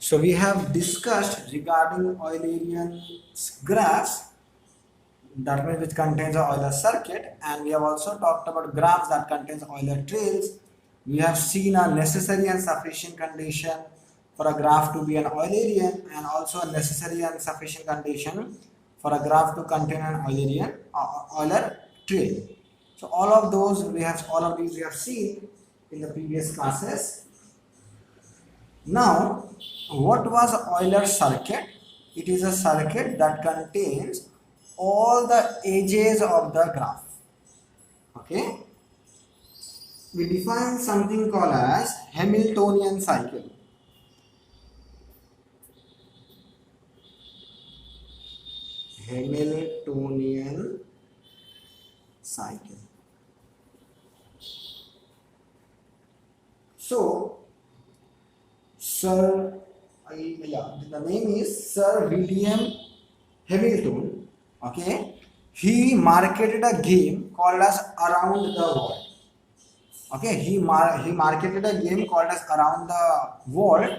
So we have discussed regarding Eulerian's graphs, that means which contains a Euler circuit, and we have also talked about graphs that contains Euler trails. We have seen a necessary and sufficient condition for a graph to be an Eulerian, and also a necessary and sufficient condition for a graph to contain an Euler trail. So all of these we have seen in the previous classes. Now, what was Euler circuit? It is a circuit that contains all the edges of the graph. Okay. We define something called as Hamiltonian cycle. Hamiltonian cycle. So, the name is Sir William Hamilton. Okay, he marketed a game called as Around the World. Okay, he marketed a game called as Around the World.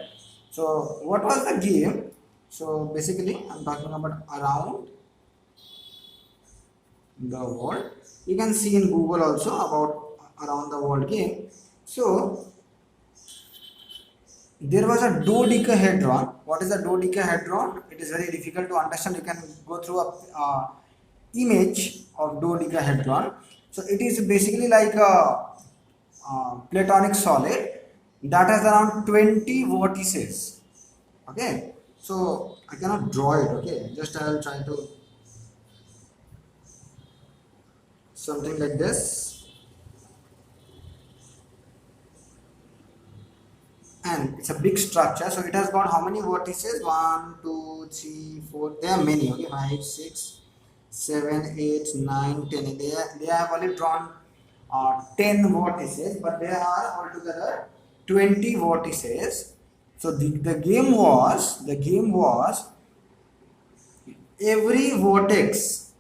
So, what was the game? So, basically, I'm talking about Around the World. You can see in Google also about Around the World game. So, there was a dodecahedron. What is a dodecahedron? It is very difficult to understand. You can go through a image of dodecahedron. So it is basically like a platonic solid that has around 20 vertices. Okay, so I cannot draw it. Okay, just I will try to something like this. And it's a big structure, so it has got how many vertices? 1, 2, 3, 4. There are many. Okay, 5, 6, 7, 8, 9, 10. They have only drawn 10 vertices, but there are altogether 20 vertices. So the game was every vertex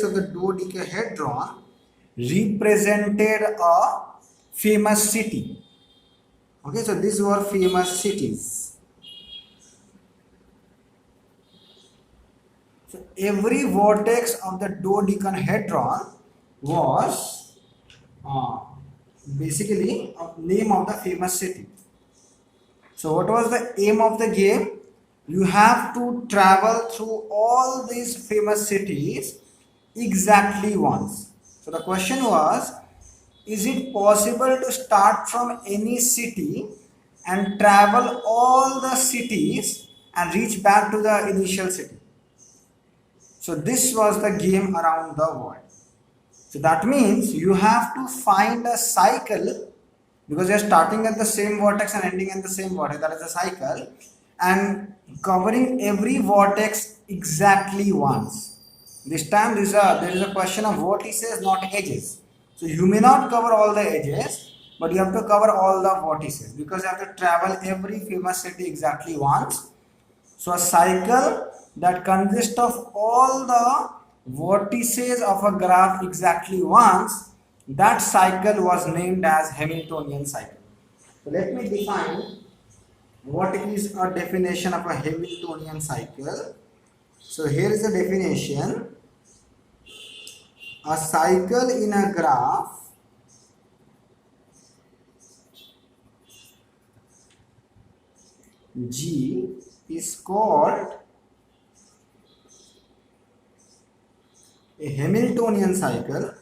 of the dodecahedron represented a famous city. Okay, so these were famous cities. So every vertex of the dodecahedron was basically a name of the famous city. So what was the aim of the game? You have to travel through all these famous cities exactly once. So the question was, is it possible to start from any city and travel all the cities and reach back to the initial city? So this was the game Around the World. So that means you have to find a cycle, because you are starting at the same vertex and ending at the same vertex. That is a cycle, and covering every vertex exactly once. This time there is a question of vertices, not edges. So you may not cover all the edges, but you have to cover all the vertices, because you have to travel every famous city exactly once. So a cycle that consists of all the vertices of a graph exactly once, that cycle was named as Hamiltonian cycle. So let me define what is a definition of a Hamiltonian cycle. So here is the definition. A cycle in a graph G is called a Hamiltonian cycle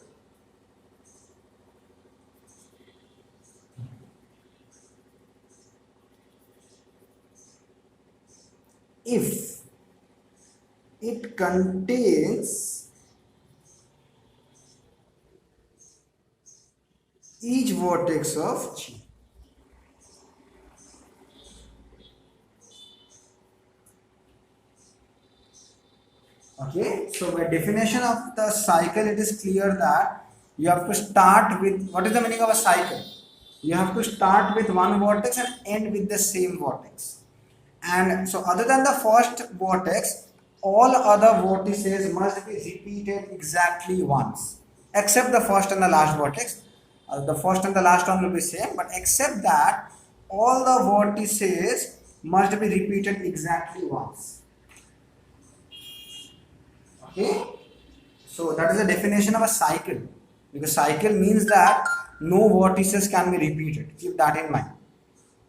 if it contains each vertex of G. Okay, so by definition of the cycle, it is clear that you have to start with, what is the meaning of a cycle? You have to start with one vertex and end with the same vertex. And so other than the first vertex, all other vertices must be repeated exactly once, except the first and the last vertex. The first and the last one will be same, but except that, all the vertices must be repeated exactly once. Okay, so that is the definition of a cycle, because cycle means that no vortices can be repeated. Keep that in mind.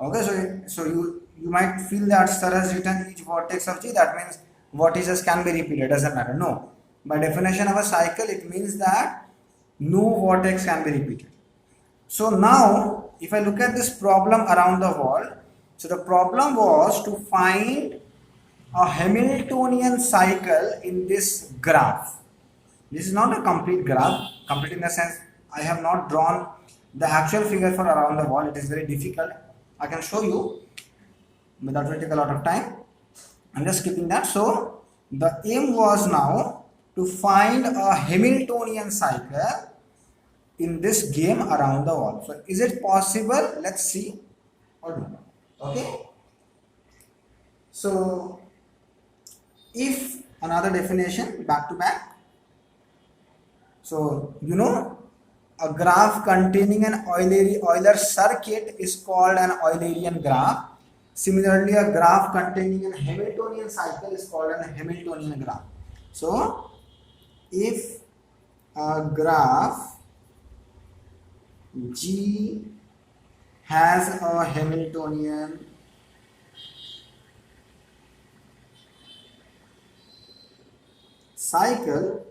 Okay, so you might feel that sir has written each vortex of G, that means vortices can be repeated. Doesn't matter. No, by definition of a cycle, it means that no vortex can be repeated. So now, if I look at this problem around the world, so the problem was to find a Hamiltonian cycle in this graph. This is not a complete graph, complete in the sense I have not drawn the actual figure for around the world. It is very difficult. I can show you, but that will take a lot of time. I'm just skipping that. So the aim was now to find a Hamiltonian cycle in this game around the world. So is it possible? Let's see. Okay. So if another definition back to back. So you know, a graph containing an Euler circuit is called an Eulerian graph. Similarly, a graph containing a Hamiltonian cycle is called a Hamiltonian graph. So if a graph G has a Hamiltonian cycle,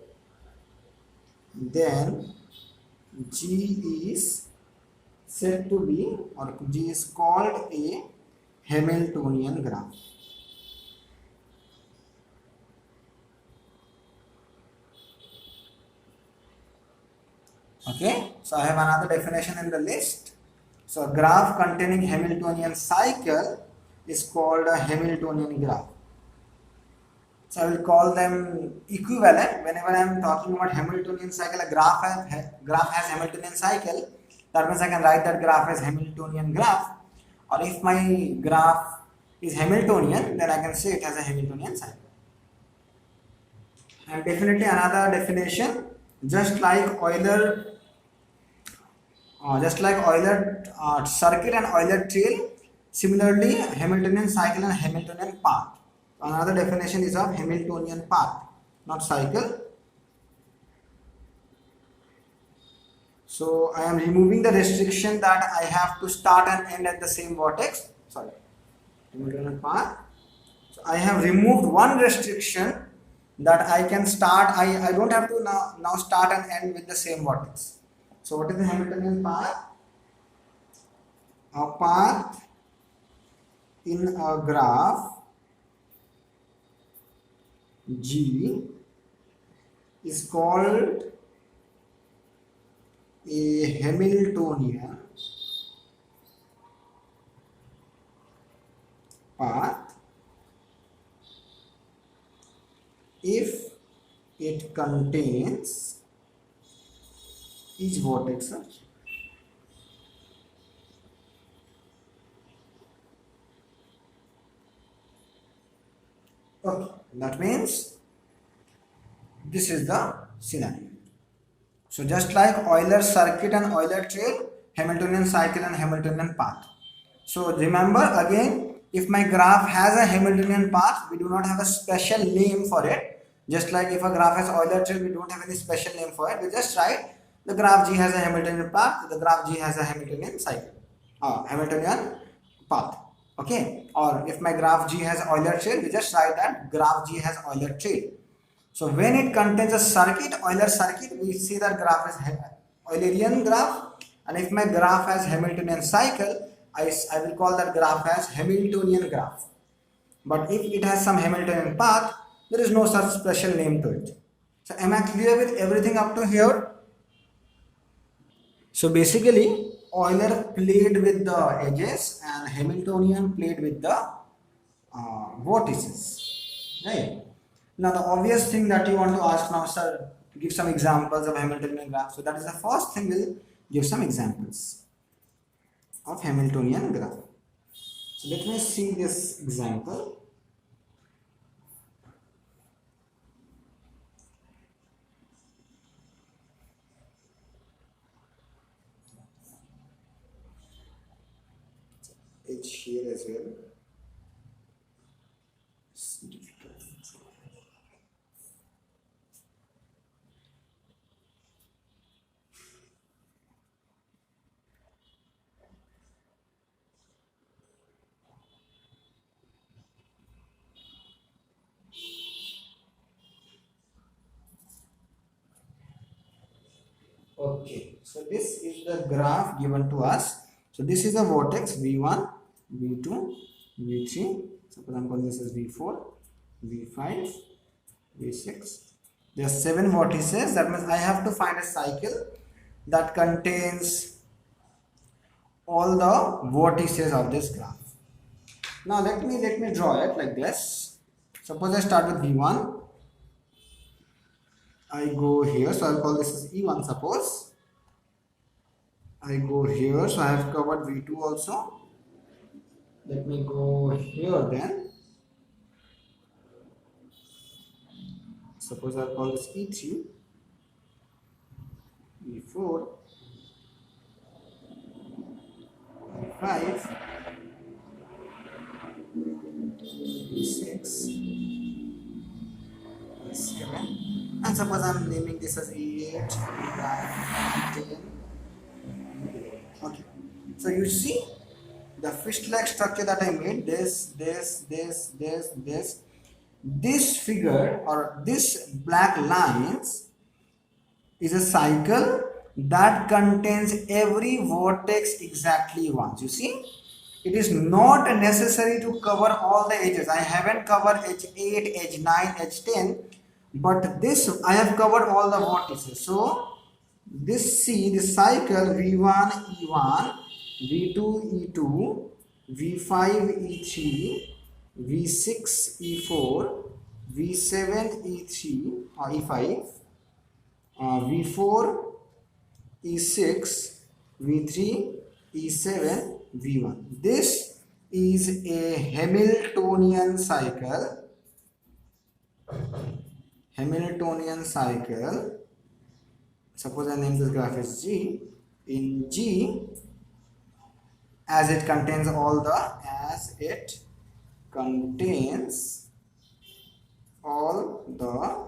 then G is said to be, or G is called a Hamiltonian graph. Okay, so I have another definition in the list. So a graph containing Hamiltonian cycle is called a Hamiltonian graph. So I will call them equivalent. Whenever I am talking about Hamiltonian cycle, a graph has Hamiltonian cycle. That means I can write that graph as Hamiltonian graph. Or if my graph is Hamiltonian, then I can say it has a Hamiltonian cycle. And definitely another definition, just like Euler circuit and Euler trail, similarly Hamiltonian cycle and Hamiltonian path. Another definition is of Hamiltonian path, not cycle. So I am removing the restriction that I have to start and end at the same vortex. Sorry, Hamiltonian path. So I have removed one restriction, that I can start. I don't have to now start and end with the same vortex. So what is the Hamiltonian path? A path in a graph G is called a Hamiltonian path if it contains each vortex. Okay, that means this is the scenario. So just like Euler circuit and Euler trail, Hamiltonian cycle and Hamiltonian path. So remember again, if my graph has a Hamiltonian path, we do not have a special name for it. Just like if a graph has Euler trail, we don't have any special name for it. We just write the graph G has a Hamiltonian path, the graph G has a Hamiltonian cycle, Hamiltonian path. Okay, or if my graph G has Euler trail, we just write that graph G has Euler trail. So when it contains a circuit, Euler circuit, we see that graph is Eulerian graph, and if my graph has Hamiltonian cycle, I will call that graph as Hamiltonian graph. But if it has some Hamiltonian path, there is no such special name to it. So am I clear with everything up to here? So basically, Euler played with the edges and Hamiltonian played with the vortices, right? Now the obvious thing that you want to ask now, sir, give some examples of Hamiltonian graph. So that is the first thing, we'll give some examples of Hamiltonian graph. So let me see this example. It's here as well. Okay, so this is the graph given to us. So this is the vortex V1, V2, V3. Suppose I'm calling this as V4, V5, V6. There are 7 vortices. That means I have to find a cycle that contains all the vortices of this graph. Now let me draw it like this. Suppose I start with V1. I go here, so I'll call this as E1. Suppose I go here, so I have covered V2 also. Let me go here then. Suppose I'll call this E3, E4, E5, E6, E7, and suppose I'm naming this as E8, E9, E10. Okay, so you see the fist-like structure that I made, this figure or this black lines is a cycle that contains every vortex exactly once. You see, it is not necessary to cover all the edges. I haven't covered edge 8, edge 9, edge 10, but this I have covered all the vortices. So this cycle V1 E1, V2 E2, V5 E3, V6 E4, V7 E3 or E5, V4 E6, V3 E7, V1. This is a Hamiltonian cycle. Hamiltonian cycle. Suppose I name this graph as G. In G, as it contains all the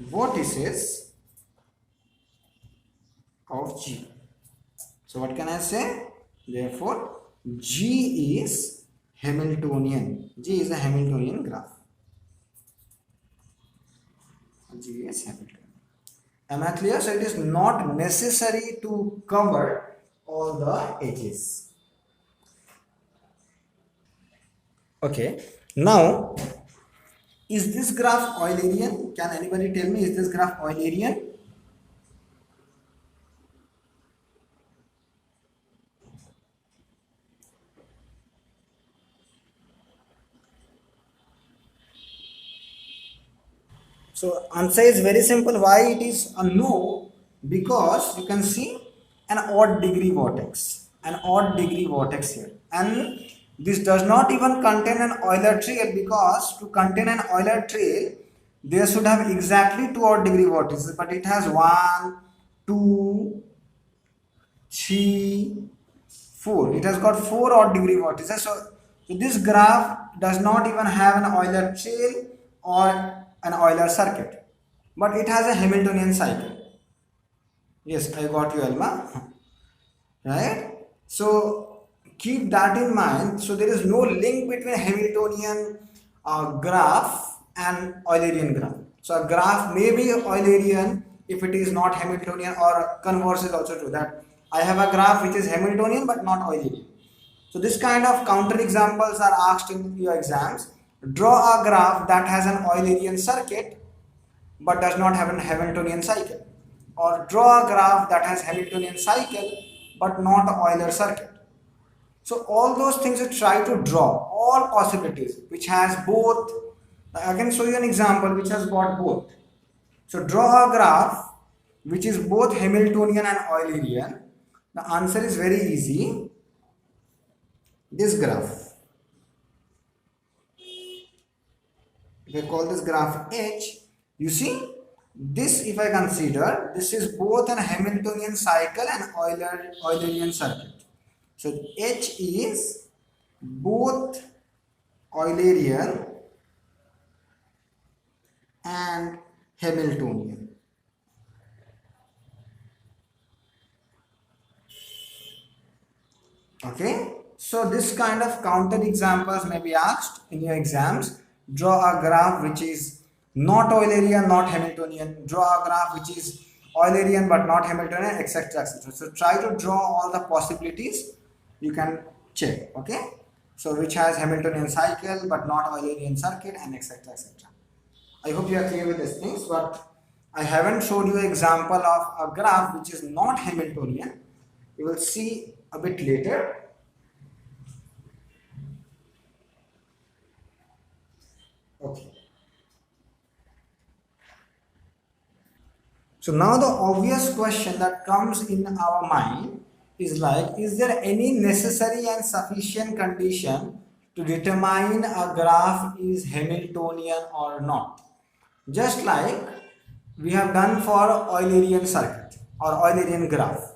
vortices of G. So what can I say? Therefore, G is Hamiltonian. G is a Hamiltonian graph. G is Hamiltonian. Am I clear? So it is not necessary to cover all the edges. Okay. Now, is this graph Eulerian? Can anybody tell me, is this graph Eulerian? So answer is very simple. Why it is a no? Because you can see an odd degree vortex. An odd degree vortex here. And this does not even contain an Euler trail, because to contain an Euler trail, there should have exactly 2 odd degree vortices. But it has 1, 2, 3, 4. It has got 4 odd degree vortices. So this graph does not even have an Euler trail or an Euler circuit, but it has a Hamiltonian cycle. Yes, I got you, Alma. Right? So keep that in mind. So there is no link between Hamiltonian graph and Eulerian graph. So a graph may be Eulerian if it is not Hamiltonian, or converse is also true, that I have a graph which is Hamiltonian but not Eulerian. So this kind of counter examples are asked in your exams. Draw a graph that has an Eulerian circuit but does not have an Hamiltonian cycle, or draw a graph that has Hamiltonian cycle but not Euler circuit. So all those things you try to draw, all possibilities which has both. I can show you an example which has got both. So draw a graph which is both Hamiltonian and Eulerian. The answer is very easy. This graph, if I call this graph H, you see this, if I consider, this is both an Hamiltonian cycle and Eulerian circuit. So H is both Eulerian and Hamiltonian. Okay, so this kind of counter examples may be asked in your exams. Draw a graph which is not Eulerian, not Hamiltonian. Draw a graph which is Eulerian but not Hamiltonian, etc., etc. So try to draw all the possibilities. You can check. Okay. So which has Hamiltonian cycle but not Eulerian circuit, and etc., etc. I hope you are clear with these things, but I haven't showed you an example of a graph which is not Hamiltonian. You will see a bit later. Okay. So now the obvious question that comes in our mind is like, is there any necessary and sufficient condition to determine a graph is Hamiltonian or not? Just like we have done for Eulerian circuit or Eulerian graph.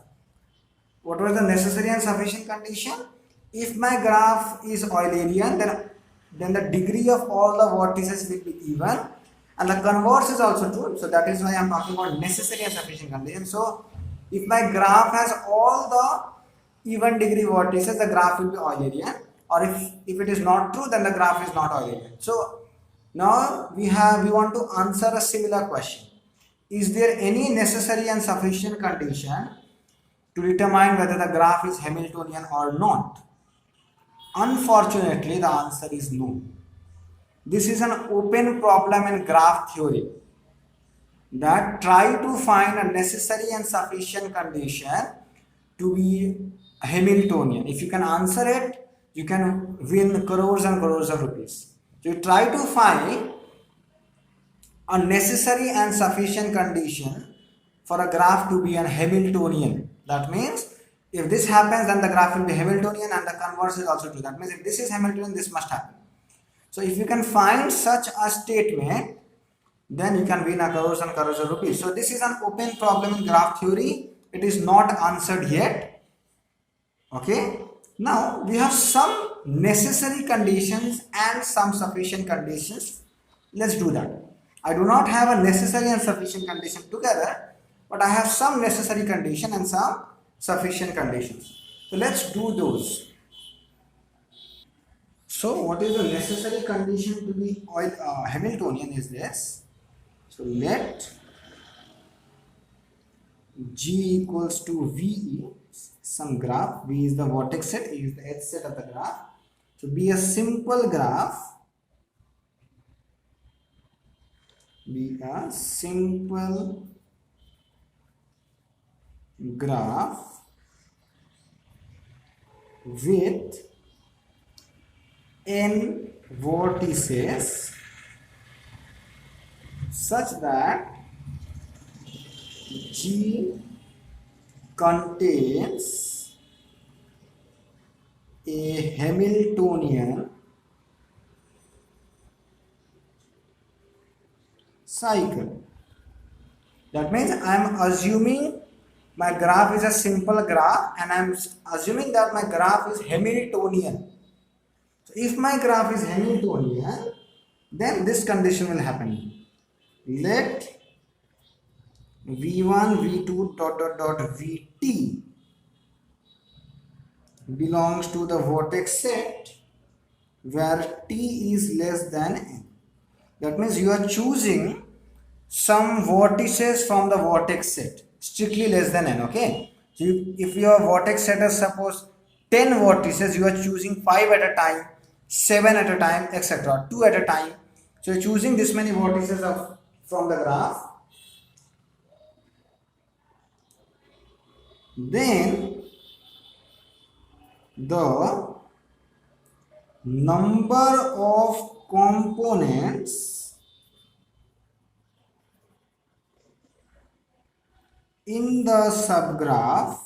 What was the necessary and sufficient condition? If my graph is Eulerian, then the degree of all the vertices will be even, and the converse is also true. So that is why I am talking about necessary and sufficient condition. So if my graph has all the even degree vertices, the graph will be Eulerian, or if it is not true, then the graph is not Eulerian. So now we want to answer a similar question. Is there any necessary and sufficient condition to determine whether the graph is Hamiltonian or not? Unfortunately, the answer is no. This is an open problem in graph theory, that try to find a necessary and sufficient condition to be Hamiltonian. If you can answer it, you can win crores and crores of rupees. So you try to find a necessary and sufficient condition for a graph to be an Hamiltonian. That means if this happens, then the graph will be Hamiltonian, and the converse is also true. That means if this is Hamiltonian, this must happen. So if you can find such a statement, then you can win a crores and crores of rupees. So this is an open problem in graph theory. It is not answered yet. Okay. Now we have some necessary conditions and some sufficient conditions. Let's do that. I do not have a necessary and sufficient condition together, but I have some necessary condition and some sufficient conditions. So let's do those. So what is the necessary condition to be Hamiltonian is this. So let G equals to VE, some graph. V is the vertex set, E is the edge set of the graph. So be a simple graph. Be a simple graph with n vertices such that G contains a Hamiltonian cycle. That means I am assuming my graph is a simple graph, and I am assuming that my graph is Hamiltonian. So if my graph is Hamiltonian, then this condition will happen. Let V1, V2 Vt belongs to the vertex set where T is less than n. That means you are choosing some vertices from the vertex set strictly less than n. Okay, so if your vertex set is suppose 10 vertices, you are choosing 5 at a time, 7 at a time, etc., 2 at a time. So you're choosing this many vertices from the graph. Then the number of components in the subgraph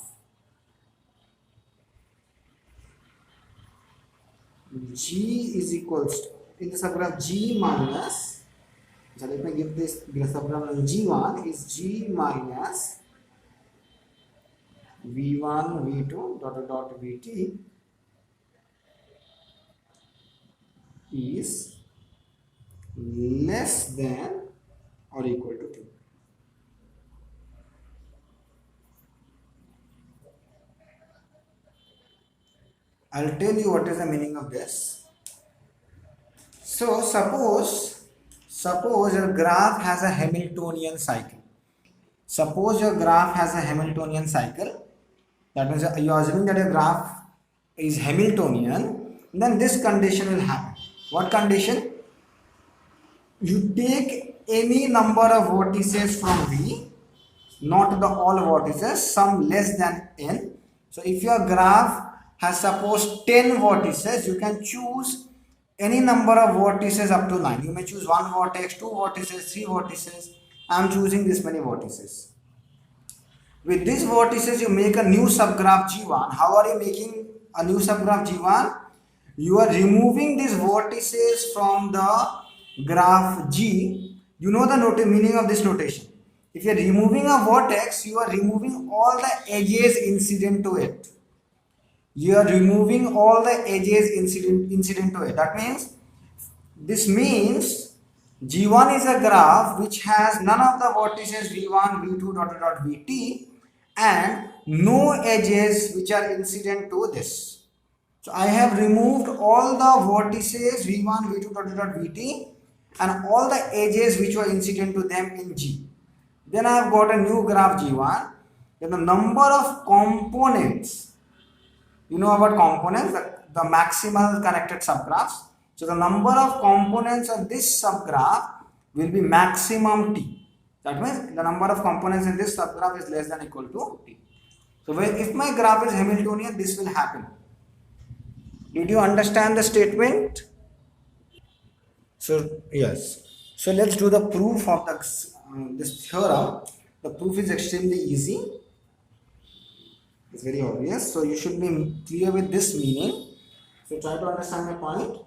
G is equals to, in the subgraph G minus, so let me give this subgraph G1 is G minus V1, V2 Vt is less than or equal to 2. I'll tell you what is the meaning of this. So suppose a graph has a Hamiltonian cycle. Suppose your graph has a Hamiltonian cycle. That means you are assuming that your graph is Hamiltonian. Then this condition will happen. What condition? You take any number of vertices from V, not the all vertices, some less than n. So if your graph has suppose 10 vertices, you can choose any number of vertices up to 9. You may choose one vertex, two vertices, three vertices. I am choosing this many vertices. With these vertices, you make a new subgraph G1. How are you making a new subgraph G1? You are removing these vertices from the graph G. You know the meaning of this notation. If you are removing a vertex, you are removing all the edges incident to it. You are removing all the edges incident to it. That means, this means G1 is a graph which has none of the vertices V1, V2, Vt, and no edges which are incident to this. So I have removed all the vertices V1, V2, Vt, and all the edges which were incident to them in G. Then I have got a new graph G1. Then the number of components, you know about components, the maximal connected subgraphs. So the number of components of this subgraph will be maximum t. That means the number of components in this subgraph is less than or equal to t. So if my graph is Hamiltonian, this will happen. Did you understand the statement? So yes. So let's do the proof of this theorem. The proof is extremely easy. It's very obvious. So you should be clear with this meaning. So try to understand my point.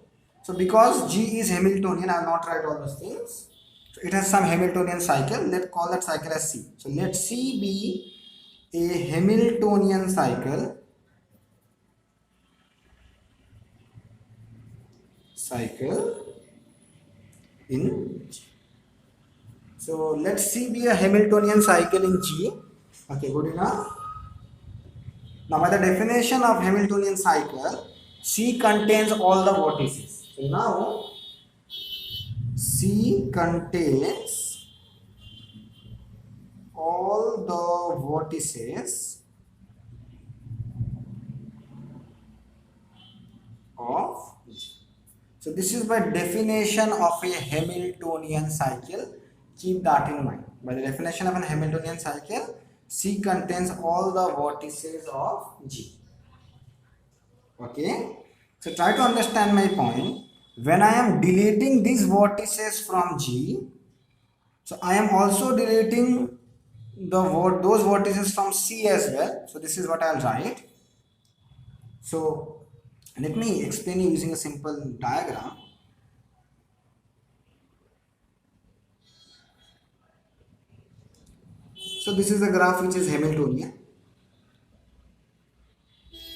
So because G is Hamiltonian, I will not write all those things. So it has some Hamiltonian cycle. Let's call that cycle as C. So let C be a Hamiltonian cycle. In G. So let C be a Hamiltonian cycle in G. Okay, good enough. Now by the definition of Hamiltonian cycle, C contains all the vertices. So now C contains all the vertices of G. So this is by definition of a Hamiltonian cycle. Keep that in mind. By the definition of an Hamiltonian cycle, C contains all the vertices of G. Okay. So try to understand my point. When I am deleting these vertices from G, so I am also deleting those vertices from C as well. So this is what I will write. So let me explain you using a simple diagram. So this is the graph which is Hamiltonian.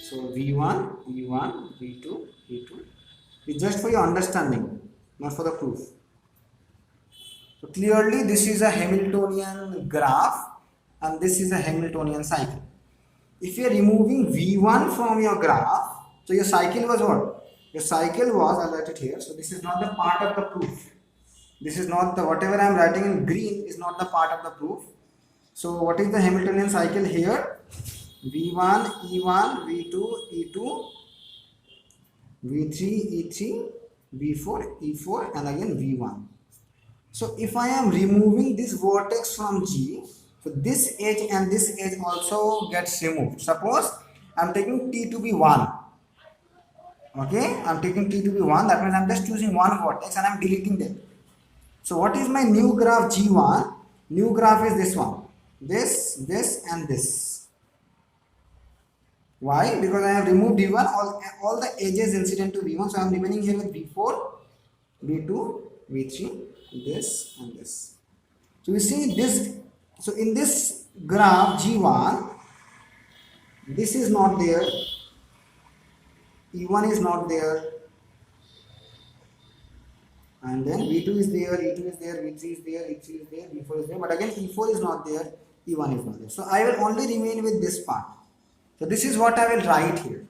So V1, V1, V2, V2. It's just for your understanding, not for the proof. So clearly this is a Hamiltonian graph and this is a Hamiltonian cycle. If you are removing V1 from your graph, so your cycle was what? Your cycle was, I'll write it here. So this is not the part of the proof. This is not the, whatever I am writing in green is not the part of the proof. So what is the Hamiltonian cycle here? V1, E1, V2, E2, V3, E3, V4, E4 and again V1. So if I am removing this vertex from G, so this edge and this edge also gets removed. Suppose I am taking T to be 1. Okay, I am taking T to be 1. That means I am just choosing one vertex and I am deleting them. So what is my new graph G1? New graph is this one. This and this. Why? Because I have removed V1, all the edges incident to V1. So I am remaining here with V4, V2, V3, this and this. So you see this. So in this graph G1, this is not there. E1 is not there. And then V2 is there, E2 is there, V3 is there, E3 is there, V4 is there. But again E4 is not there, E1 is not there. So I will only remain with this part. So this is what I will write here.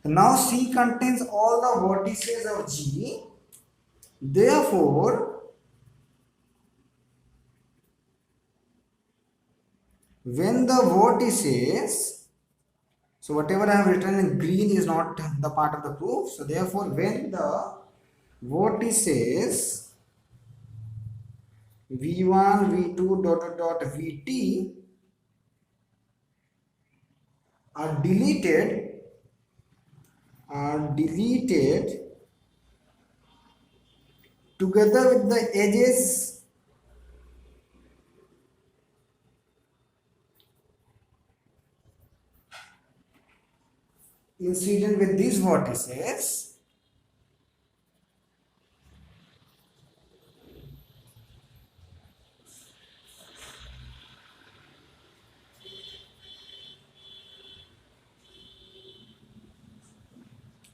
So now C contains all the vertices of G. Therefore, when the vortices, so whatever I have written in green is not the part of the proof. So therefore, when the vortices v1, v2 vt are deleted together with the edges incident with these vortices,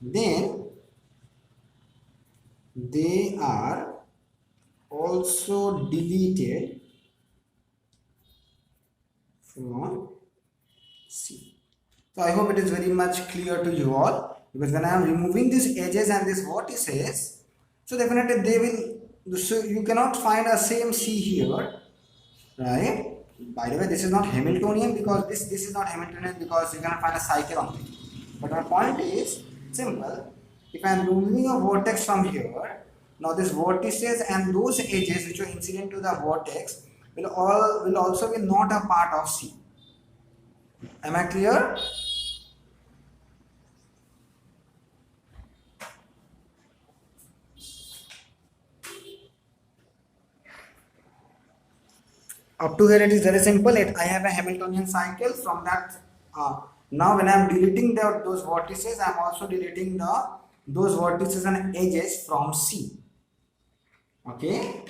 then they are also deleted from C. So I hope it is very much clear to you all, because when I am removing these edges and these vortices, so definitely they will, so you cannot find a same C here, right? By the way, this is not Hamiltonian because this is not Hamiltonian because you cannot find a cycle on it. But my point is simple. If I am removing a vortex from here, now this vortices and those edges which are incident to the vortex will also be not a part of C. Am I clear? Up to here it is very simple. I have a Hamiltonian cycle from that. Now when I am deleting those vortices, I am also deleting those vortices and edges from C. Okay.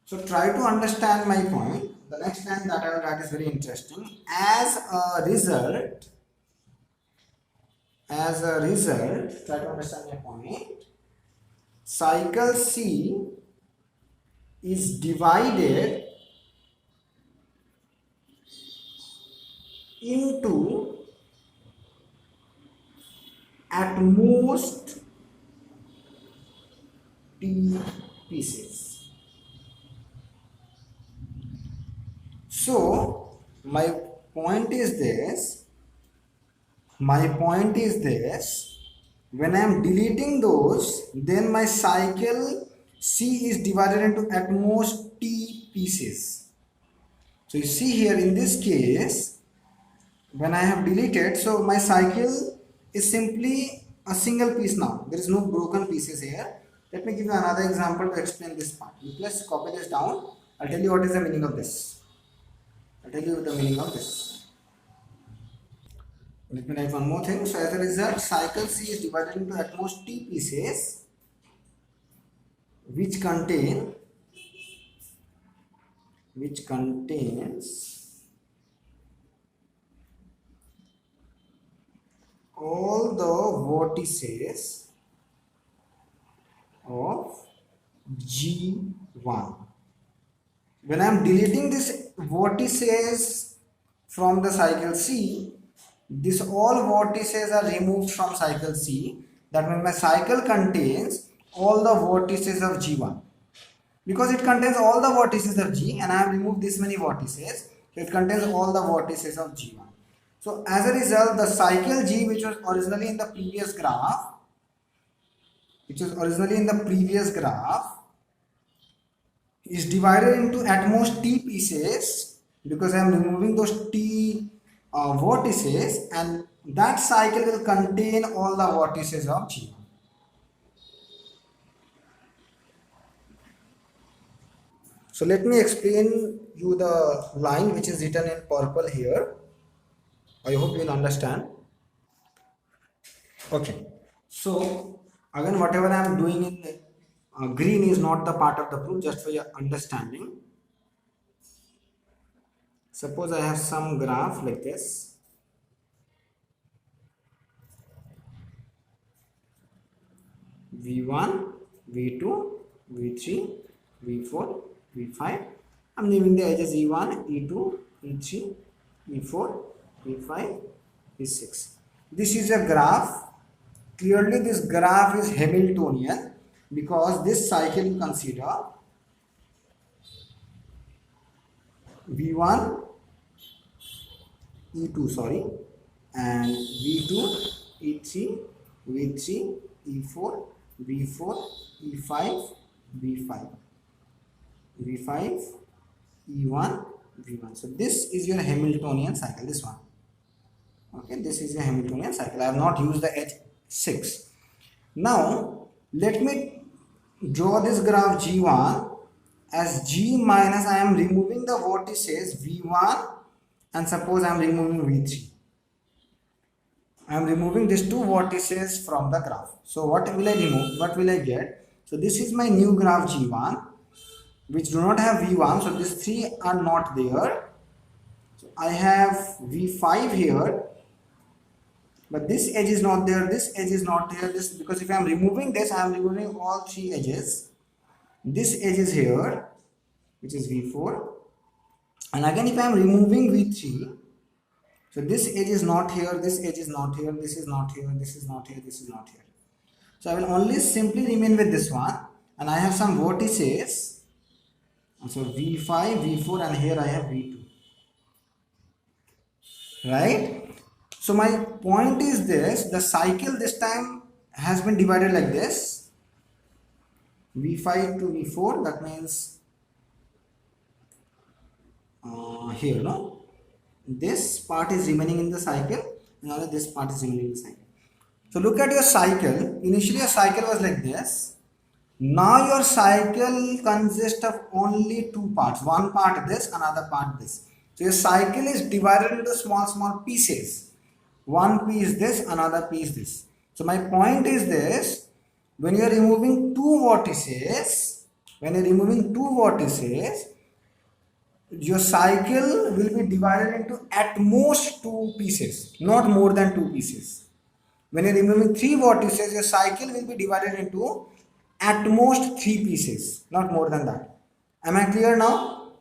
So try to understand my point. The next line that I will write is very interesting. As a result, try to understand my point. Cycle C is divided into at most T pieces. So my point is this, when I am deleting those, then my cycle C is divided into at most T pieces. So you see here in this case, when I have deleted, so my cycle is simply a single piece now. There is no broken pieces here. Let me give you another example to explain this part. You just copy this down. I'll tell you what is the meaning of this. Let me write one more thing. So as a result, cycle C is divided into at most T pieces which contains all the vortices of G1. When I am deleting this vortices from the cycle C, this all vortices are removed from cycle C. That means my cycle contains all the vortices of G1. Because it contains all the vortices of G and I have removed this many vortices, so it contains all the vortices of G1. So as a result, the cycle G, which was originally in the previous graph, is divided into at most T pieces because I am removing those T vortices, and that cycle will contain all the vortices of G1. So let me explain you the line which is written in purple here. I hope you will understand. Okay. So again, whatever I am doing in green is not the part of the proof, just for your understanding. Suppose I have some graph like this. V1, V2, V3, V4, V5. I'm naming the edges E1, E2, E3, E4, E5, E6. This is a graph. Clearly this graph is Hamiltonian because this cycle you consider V1, E2, sorry, and V2, E3, V3, E4, V4, E5, V5, V5, E1, V1. So this is your Hamiltonian cycle, this one. Okay, this is your Hamiltonian cycle. I have not used the H6. Now, let me draw this graph G1 as G minus, I am removing the vertices V1 and suppose I am removing V3. I am removing these two vertices from the graph. So what will I remove? What will I get? So this is my new graph G1 which do not have V1. So these three are not there. So I have V5 here, but this edge is not there, this edge is not there, this, because if I am removing this, I am removing all three edges. This edge is here, which is V4, and again if I am removing V3, so this edge is not here, this edge is not here, this is not here, this is not here, this is not here. So I will only simply remain with this one, and I have some vertices, so V5, V4, and here I have V2, right? So my point is this, the cycle this time has been divided like this, V5 to V4, that means here, no? This part is remaining in the cycle, and this part is remaining in the cycle. So look at your cycle. Initially your cycle was like this. Now your cycle consists of only two parts. One part this, another part this. So your cycle is divided into small pieces. One piece this, another piece this. So my point is this, when you are removing two vertices, your cycle will be divided into at most two pieces, not more than two pieces. When you are removing three vertices, your cycle will be divided into at most three pieces, not more than that. Am I clear now?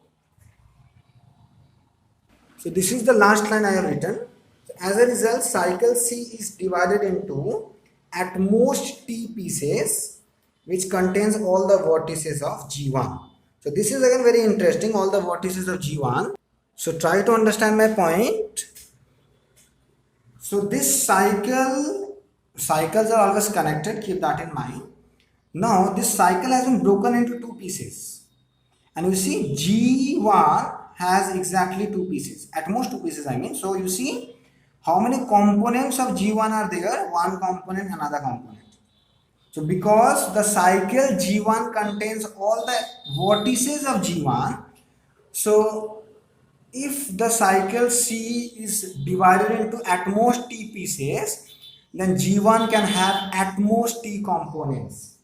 So this is the last line I have written. So as a result, cycle C is divided into at most t pieces, which contains all the vertices of G1. So this is again very interesting, all the vertices of G1. So try to understand my point. So this cycles are always connected, keep that in mind. Now this cycle has been broken into two pieces, and you see G1 has exactly two pieces, at most two pieces I mean. So you see how many components of G1 are there, one component, another component. So because the cycle G1 contains all the vertices of G1, so if the cycle C is divided into at most t pieces, then G1 can have at most t components.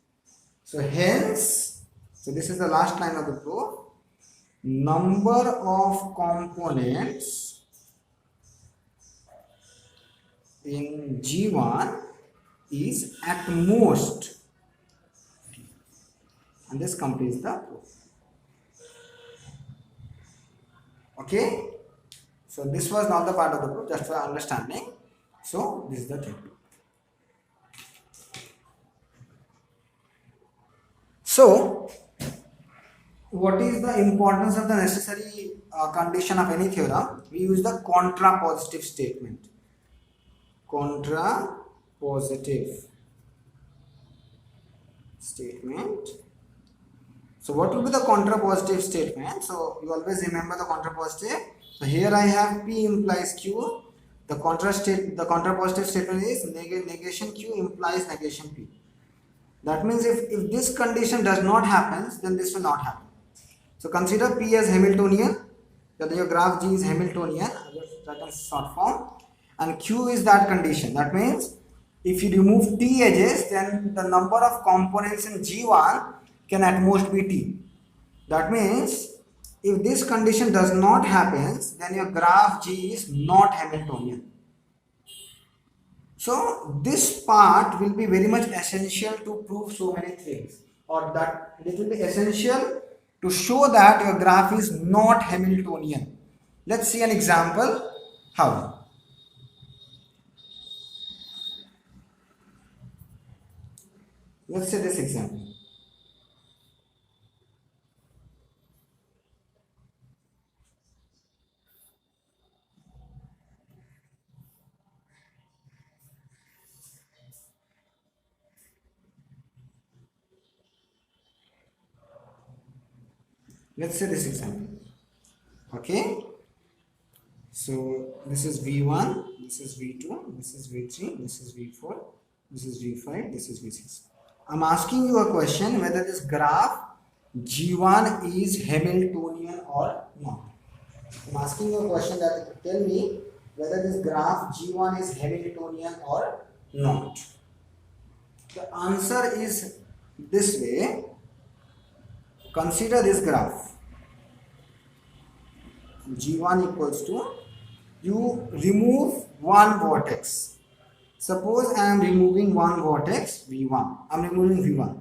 So hence, so this is the last line of the proof, number of components in G1 is at most, and this completes the proof. Okay, so this was not the part of the proof, just for understanding. So this is the thing. So what is the importance of the necessary condition of any theorem? We use the contrapositive statement. Contrapositive statement. So what will be the contrapositive statement? So you always remember the contrapositive. So here I have P implies Q. The contrapositive statement is negation Q implies negation P. That means if this condition does not happen, then this will not happen. So consider P as Hamiltonian, that your graph G is Hamiltonian, that is short form, and Q is that condition. That means if you remove T edges, then the number of components in G1 can at most be T. That means if this condition does not happen, then your graph G is not Hamiltonian. So this part will be very much essential to prove so many things, or that it will be essential to show that your graph is not Hamiltonian. Let's see an example. How? Let's say this example. Let's say this example. Okay, so this is V1, this is V2, this is V3, this is V4, this is V5, this is V6. I'm asking you a question whether this graph G1 is Hamiltonian or not. I'm asking you a question that tell me whether this graph G1 is Hamiltonian or not. The answer is this way. Consider this graph. G1 equals to, you remove one vortex. Suppose I am removing one vortex, V1. I am removing V1.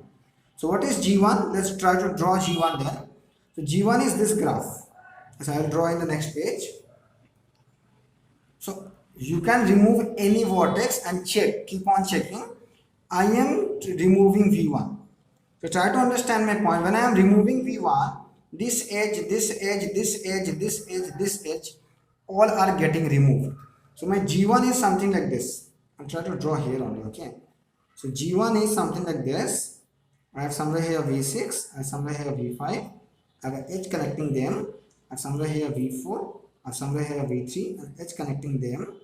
So what is G1? Let's try to draw G1 then. So G1 is this graph. So I will draw in the next page. So you can remove any vortex and check, keep on checking. I am removing V1. So try to understand my point. When I am removing V1, this edge, this edge, this edge, this edge, this edge, all are getting removed. So my G1 is something like this. I'm trying to draw here only, okay? So G1 is something like this. I have somewhere here V6, I have somewhere here V5, I have an edge connecting them, I have somewhere here V4, I have somewhere here V3, and edge connecting them,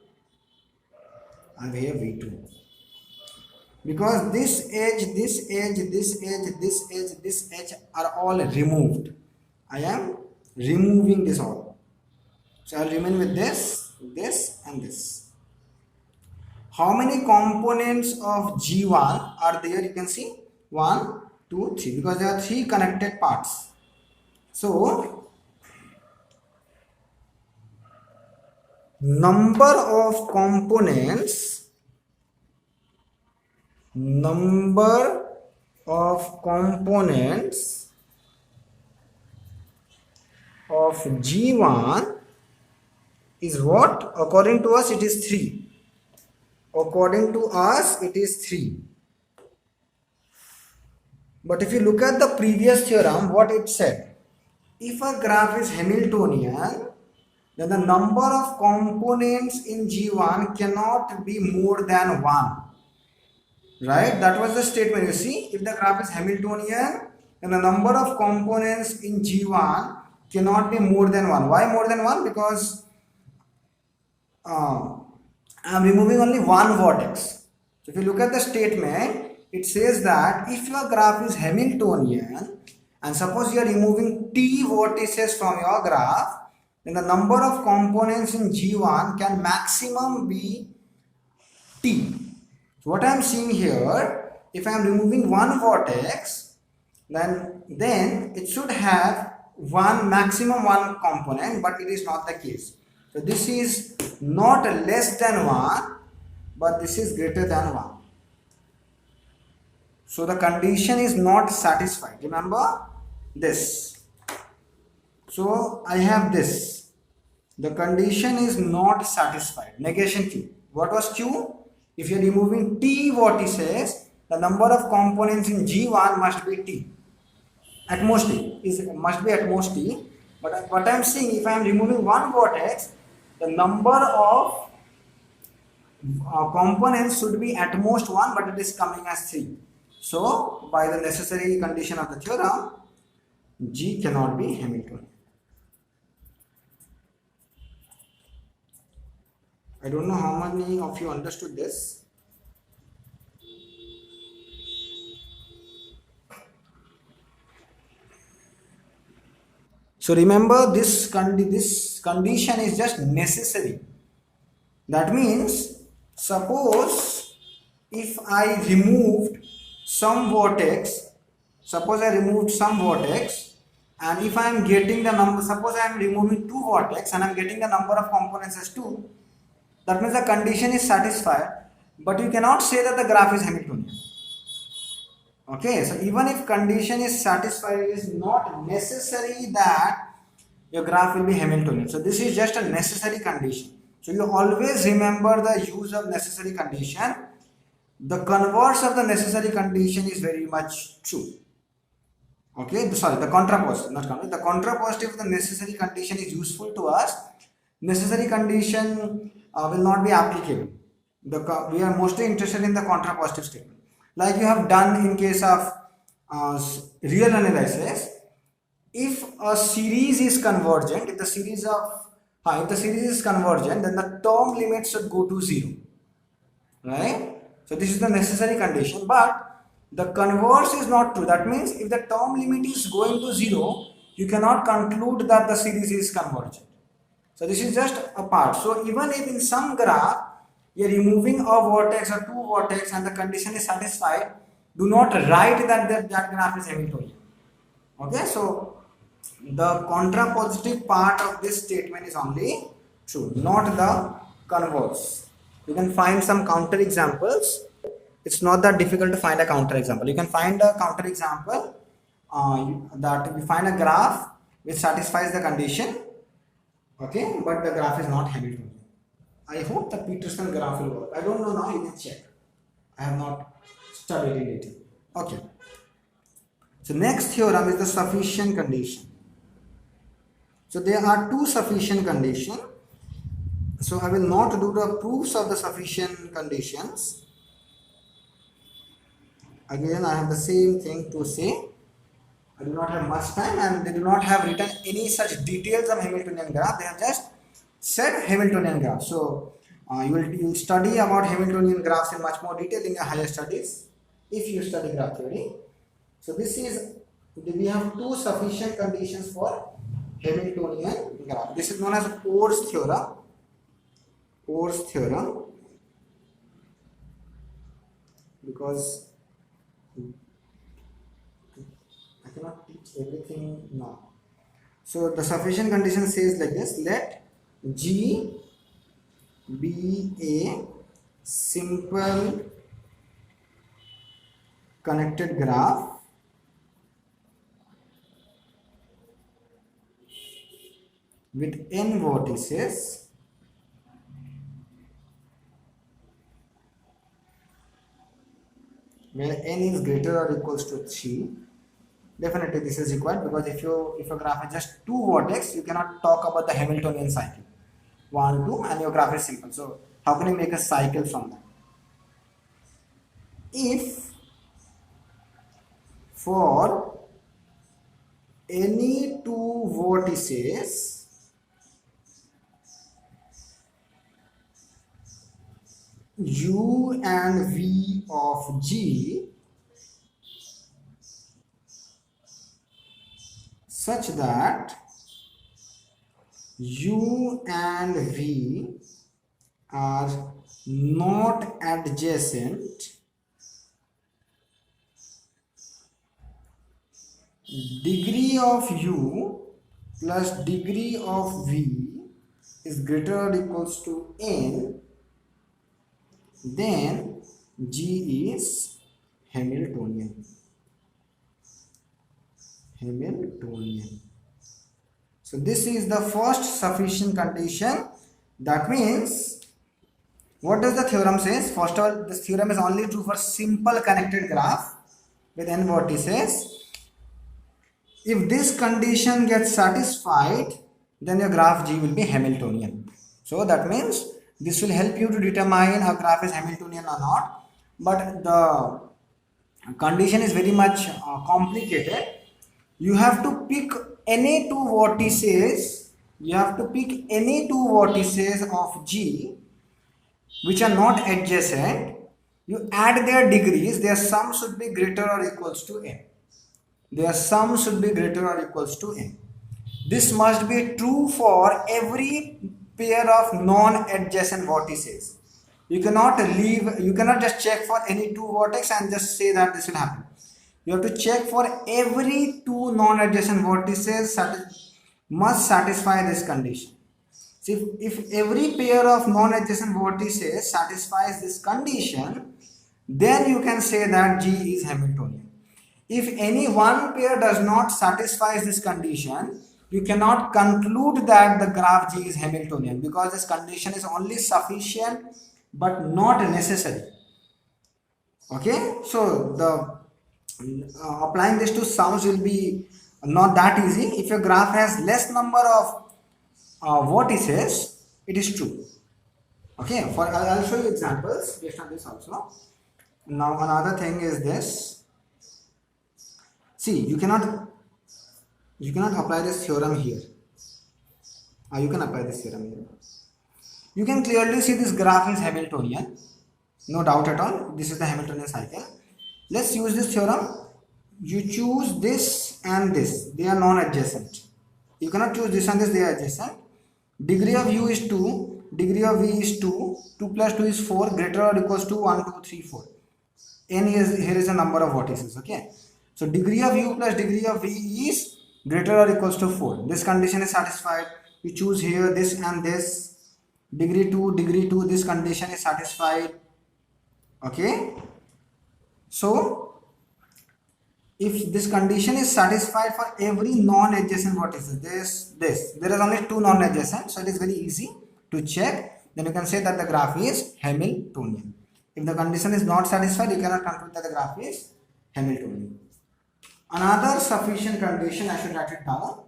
I have here V2. Because this edge, this edge, this edge, this edge, this edge are all removed. I am removing this all. So I will remain with this, this and this. How many components of G1 are there? You can see 1, 2, 3, because there are 3 connected parts. So number of components of G1 is what? According to us it is 3. According to us it is 3. But if you look at the previous theorem, what it said, if a graph is Hamiltonian, then the number of components in G1 cannot be more than 1. Right? That was the statement. You see, if the graph is Hamiltonian, then the number of components in G1 cannot be more than 1. Why more than 1? Because I am removing only one vortex. So if you look at the statement, it says that if your graph is Hamiltonian and suppose you are removing t vortices from your graph, then the number of components in G1 can maximum be t. So what I am seeing here, if I am removing one vortex, then it should have maximum one component, but it is not the case. So this is not less than 1, but this is greater than 1. So the condition is not satisfied. Remember this. So I have this. The condition is not satisfied. Negation Q. What was Q? If you are removing t vortices, the number of components in G1 must be t. At most t. Must be at most t. But what I am saying, if I am removing one vortex, the number of components should be at most 1, but it is coming as 3. So, by the necessary condition of the theorem, G cannot be Hamiltonian. I don't know how many of you understood this. So remember, this condition is just necessary. That means, suppose if I removed some vortex, and if I am getting the number, suppose I am removing 2 vortex and I am getting the number of components as 2, that means the condition is satisfied, but you cannot say that the graph is Hamiltonian. Okay, so even if condition is satisfied, it is not necessary that your graph will be Hamiltonian. So this is just a necessary condition. So you always remember the use of necessary condition. The converse of the necessary condition is very much true. Okay, sorry, the contrapositive, not converse. The contrapositive of the necessary condition is useful to us. Necessary condition will not be applicable. We are mostly interested in the contrapositive statement. Like you have done in case of real analysis, if a series is convergent, if the series is convergent, then the term limit should go to 0, right? So this is the necessary condition, but the converse is not true. That means if the term limit is going to 0, you cannot conclude that the series is convergent. So this is just a part. So even if in some graph you are removing a vertex or two vertex and the condition is satisfied, do not write that graph is Hamiltonian. Okay, so the contrapositive part of this statement is only true, not the converse. You can find some counter examples. It's not that difficult to find a counter example. You can find a counter example that you find a graph which satisfies the condition, okay, but the graph is not Hamiltonian. I hope the Peterson graph will work. I don't know now, you can check. I have not studied it lately. Okay. So next theorem is the sufficient condition. So there are two sufficient conditions. So I will not do the proofs of the sufficient conditions. Again, I have the same thing to say. I do not have much time and they do not have written any such details of Hamiltonian graph. They have just said Hamiltonian graph. So you will study about Hamiltonian graphs in much more detail in your higher studies if you study graph theory. So this is, we have two sufficient conditions for Hamiltonian graph. This is known as Orr's theorem. Orr's theorem, because I cannot teach everything now. So the sufficient condition says like this: let G be a simple connected graph with n vertices where n is greater or equals to 3. Definitely this is required, because if a graph is just two vertex, you cannot talk about the Hamiltonian cycle 1 2 and your graph is simple. So how can you make a cycle from that? If for any two vertices u and v of G such that u and v are not adjacent, degree of u plus degree of v is greater or equals to n, then G is Hamiltonian. So this is the first sufficient condition. That means, what does the theorem says? First of all, this theorem is only true for simple connected graph with n vertices. If this condition gets satisfied, then your graph G will be Hamiltonian. So that means this will help you to determine a graph is Hamiltonian or not. But the condition is very much complicated. You have to pick any two vertices. You have to pick any two vertices of G which are not adjacent. You add their degrees. Their sum should be greater or equals to n. Their sum should be greater or equals to n. This must be true for every pair of non-adjacent vertices. You cannot just check for any two vertex and just say that this will happen. You have to check for every two non-adjacent vertices must satisfy this condition. So if every pair of non-adjacent vertices satisfies this condition, then you can say that G is Hamiltonian. If any one pair does not satisfy this condition, you cannot conclude that the graph G is Hamiltonian, because this condition is only sufficient but not necessary. Okay, so the applying this to sums will be not that easy. If your graph has less number of vertices, it is true. Okay, I'll show you examples based on this also. Now another thing is this. See, you cannot You cannot apply this theorem here. You can apply this theorem here. You can clearly see this graph is Hamiltonian. No doubt at all. This is the Hamiltonian cycle. Let's use this theorem. You choose this and this. They are non-adjacent. You cannot choose this and this. They are adjacent. Degree of u is 2. Degree of v is 2. 2 plus 2 is 4. Greater or equals to 1, 2, 3, 4. N here is a number of vertices. Okay. So degree of u plus degree of v is greater or equals to 4. This condition is satisfied. You choose here this and this. Degree 2, this condition is satisfied. Okay. So if this condition is satisfied for every non-adjacent vertices, there is only two non-adjacent, so it is very easy to check. Then you can say that the graph is Hamiltonian. If the condition is not satisfied, you cannot conclude that the graph is Hamiltonian. Another sufficient condition, I should write it down.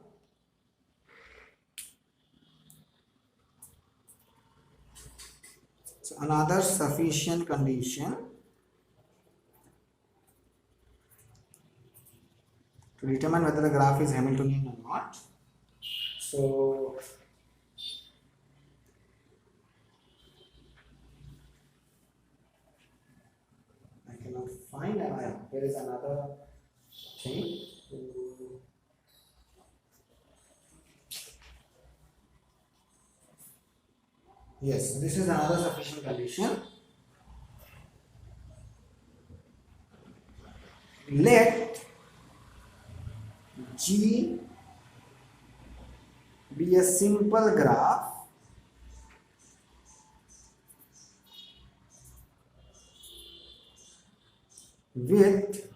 So another sufficient condition to determine whether the graph is Hamiltonian or not. So I cannot find there is another thing. Yes, this is another sufficient condition. Let G be a simple graph with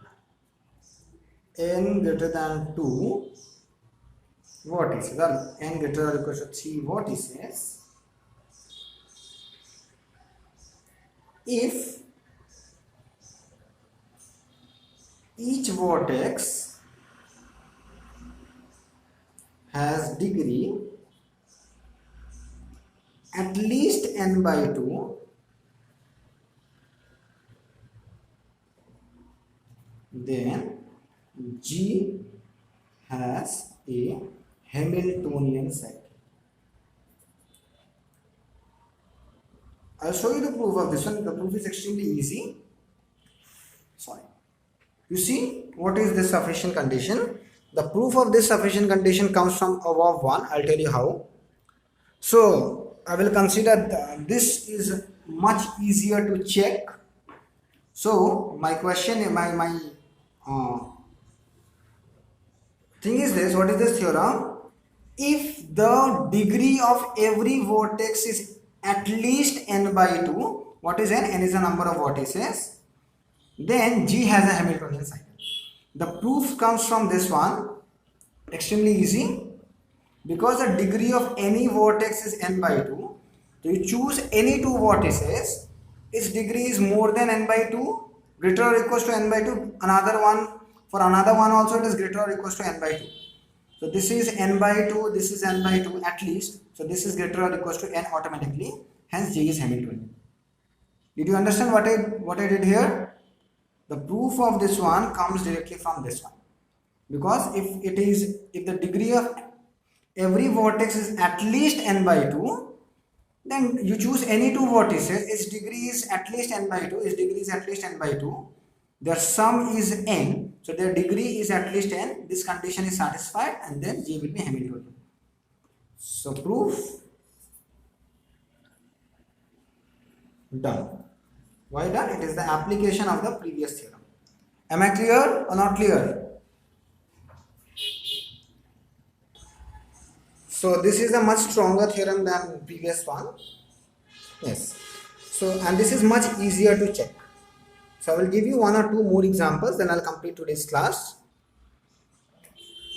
n greater than 2 vertices, or n greater or equal to 3 vertices, if each vertex has degree at least n by 2, then G has a Hamiltonian cycle. I'll show you the proof of this one. The proof is extremely easy. Sorry. You see, what is this sufficient condition? The proof of this sufficient condition comes from above one. I'll tell you how. So, I will consider this is much easier to check. So, my question, thing is this. What is this theorem? If the degree of every vertex is at least n by 2, what is n? N is the number of vertices. Then G has a Hamiltonian cycle. The proof comes from this one. Extremely easy. Because the degree of any vertex is n by 2, so you choose any two vertices, its degree is more than n by 2, greater or equals to n by 2. Another one, for another one also it is greater or equals to n by 2. So this is n by 2, this is n by 2 at least. So this is greater or equals to n automatically. Hence G is Hamiltonian. Did you understand what I did here? The proof of this one comes directly from this one. Because if the degree of every vertex is at least n by 2, then you choose any two vertices, its degree is at least n by 2, its degree is at least n by 2, their sum is n, so their degree is at least n, this condition is satisfied, and then G will be Hamiltonian. So proof done. Why done? It is the application of the previous theorem. Am I clear or not clear? So this is a much stronger theorem than previous one. Yes. So, and this is much easier to check. So I will give you one or two more examples, then I'll complete today's class.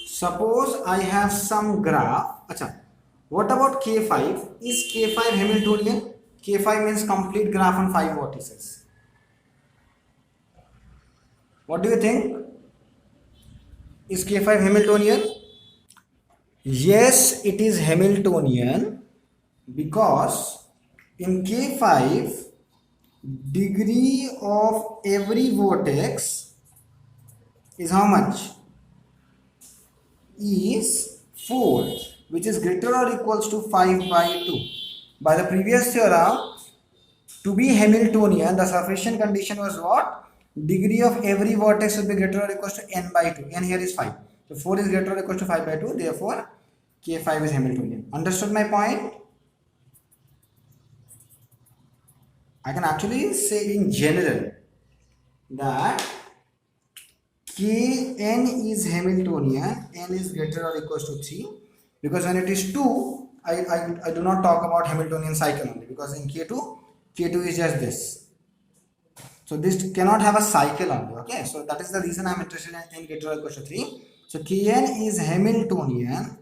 Suppose I have some graph. Achha, what about K5? Is K5 Hamiltonian? K5 means complete graph on 5 vertices. What do you think? Is K5 Hamiltonian? Yes, it is Hamiltonian because in K5, degree of every vertex is how much? is 4, which is greater or equals to 5 by 2. By the previous theorem, to be Hamiltonian, the sufficient condition was what? Degree of every vertex will be greater or equals to n by 2. N here is 5. So 4 is greater or equals to 5 by 2. Therefore, K5 is Hamiltonian. Understood my point? I can actually say in general that Kn is Hamiltonian, n is greater or equals to 3, because when it is 2, I do not talk about Hamiltonian cycle only, because in K2 is just this. So this cannot have a cycle only, okay? So that is the reason I am interested in n greater or equals to 3. So Kn is Hamiltonian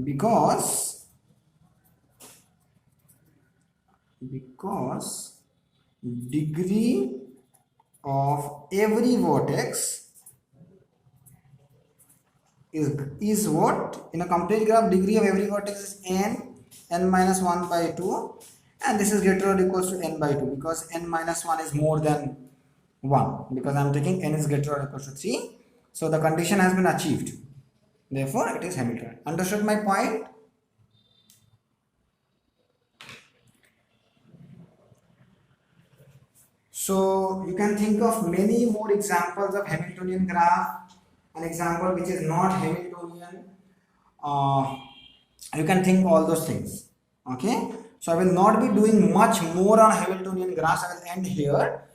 because degree of every vertex is what? In a complete graph, degree of every vertex is n minus 1 by 2, and this is greater or equals to n by 2, because n minus 1 is more than 1, because I am taking n is greater or equals to 3. So the condition has been achieved. Therefore, it is Hamiltonian. Understood my point? So you can think of many more examples of Hamiltonian graph. An example which is not Hamiltonian. You can think all those things. Okay. So I will not be doing much more on Hamiltonian graphs. I will end here.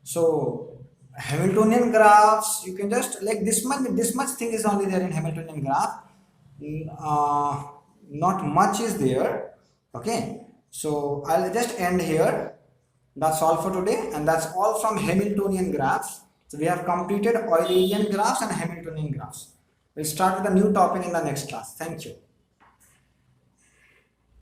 So Hamiltonian graphs, you can just like this much thing is only there in Hamiltonian graph. Not much is there. Okay. So I'll just end here. That's all for today, and that's all from Hamiltonian graphs. So we have completed Eulerian graphs and Hamiltonian graphs. We'll start with a new topic in the next class. Thank you.